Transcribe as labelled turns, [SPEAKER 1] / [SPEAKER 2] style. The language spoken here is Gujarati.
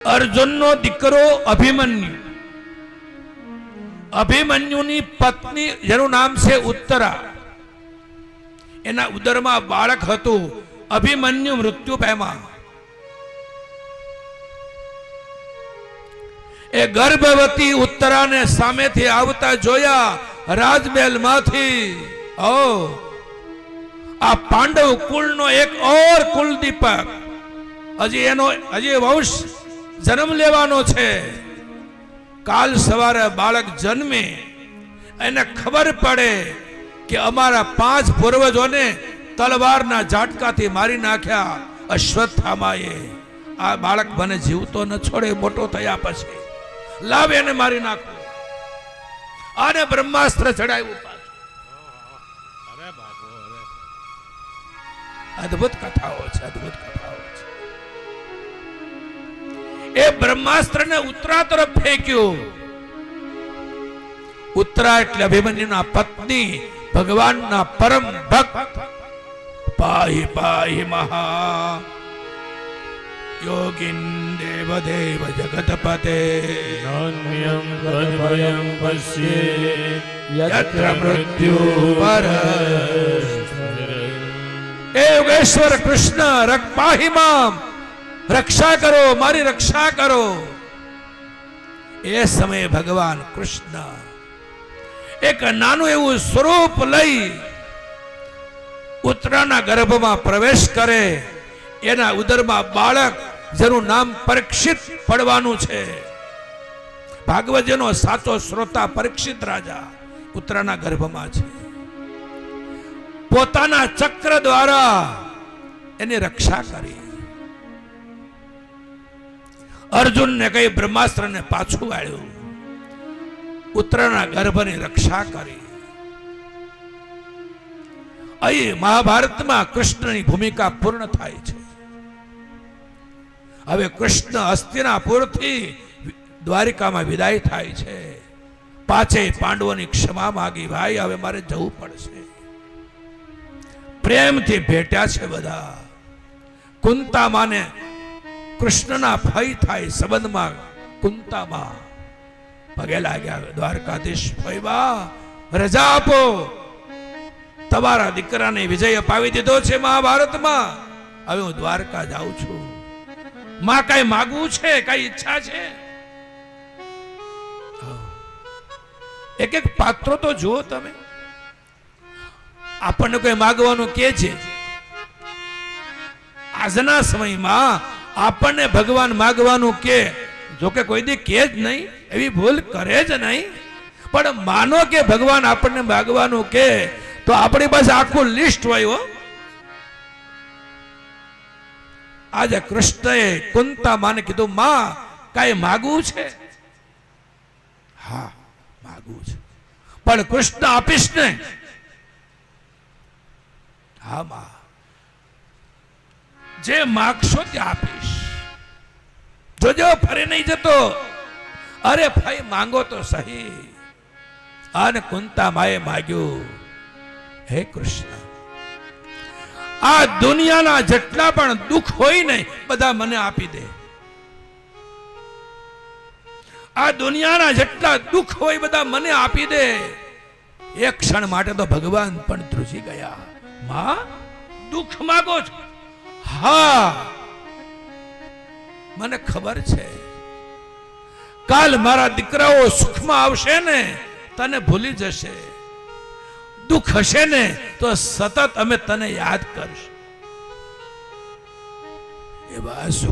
[SPEAKER 1] અર્જુનનો દીકરો અભિમન્યુ, અભિમન્યુની પત્ની જેનું નામ છે ઉત્તરા, એના ઉદરમાં બાળક હતું. અભિમન્યુ મૃત્યુ પામ્યા. એ ગર્ભવતી ઉત્તરાને સામેથી આવતા જોયા રાજમહેલમાંથી. આ પાંડવ કુળનો એક ઓર કુલદીપક, હજી વંશ જન્મ લેવાનો છે. કાલ સવારે બાળક જન્મે એને ખબર પડે કે અમારા 5 પૂર્વજોને તલવારના ઝાટકાથી મારી નાખ્યા અશ્વત્થામાએ. આ બાળક મને જીવતો ન છોડે. મોટો થયા પછી લાવ એને મારી નાખો. આને બ્રહ્માસ્ત્ર ચડાવ્યું પાછું. અદ્ભુત કથાઓ છે, અદ્ભુત કથાઓ છે. એ બ્રહ્માસ્ત્ર ને ઉત્તરા તરફ ફેંક્યું. ઉત્તરા એટલે અભિમન્યુના પત્ની, ભગવાનના પરમ ભક્ત. પાહિ પાહિ મહા યોગિન દેવ દેવ જગતપતે
[SPEAKER 2] નાન્યં તદ્ભયં પશ્યે
[SPEAKER 1] યત્ર મૃત્યુ પર. એ યોગેશ્વર કૃષ્ણ પાહિ મામ, રક્ષા કરો, મારી રક્ષા કરો. એ સમયે ભગવાન કૃષ્ણ એક નાનું એવું સ્વરૂપ લઈ ઉત્તરાના ગર્ભમાં પ્રવેશ કરે. એના ઉદરમાં બાળક જેનું નામ પરીક્ષિત પડવાનું છે. ભાગવતજીનો સાચો શ્રોતા પરીક્ષિત રાજા ઉત્તરાના ગર્ભમાં છે. પોતાના ચક્ર દ્વારા એની રક્ષા કરી. અર્જુનને કઈ બ્રહ્માસ્ત્રને પાછું વાળ્યું. ઉત્તરાના ગર્ભની રક્ષા કરી. અહીં મહાભારતમાં કૃષ્ણની ભૂમિકા પૂર્ણ થાય છે. હવે કૃષ્ણ હસ્તિનાપુરથી દ્વારિકામાં વિદાય થાય છે. 5 પાંડવોની ક્ષમા માગી. ભાઈ હવે મારે જવું પડશે. પ્રેમથી ભેટ્યા છે બધા. કુંતામાને કૃષ્ણના ફઈ થાય સંબંધમાં કુંતામાં પગે લાગ્યા. દ્વારકાધીશ ફઈબા રજા આપો, તમારા દીકરાને વિજય અપાવી દીધો છે મહાભારતમાં. હવે હું દ્વારકા જાઉં છું. માં કઈ માગવું છે, કઈ ઈચ્છા છે? એક એક પાત્રો તો જુઓ તમે. આપણને કોઈ માગવાનું કે છે? આજના સમયમાં આપણને ભગવાન માગવાનું કે, જોકે કોઈ દી કે જ નહીં, એવી ભૂલ કરે જ નહીં. પણ માનો કે ભગવાન આપણને માગવાનું કે તો આપણી પાસે આખું લિસ્ટ હોય. આજે કૃષ્ણએ કુંતા માને કીધું, માં કઈ માગવું છે? હા માગવું છે, પણ કૃષ્ણ આપીશ ને? હા માં, જે માગશો તે આપીશ. જોજો ફરી નહીં જતો. અરે ભાઈ માંગો તો સહી. અને કુંતા માએ માગ્યું, હે કૃષ્ણ, આ દુનિયાના જેટલા પણ દુઃખ હોય ને બધા મને આપી દે. આ દુનિયાના જેટલા દુઃખ હોય બધા મને આપી દે. એક ક્ષણ માટે તો ભગવાન પણ ધ્રુજી ગયા. માં દુઃખ માગો છો? હા મને ખબર છે, કાલ મારા દીકરાઓ સુખમાં આવશે ને તને ભૂલી જશે. દુઃખ હશે ને તો સતત અમે તને યાદ કરશું. એવા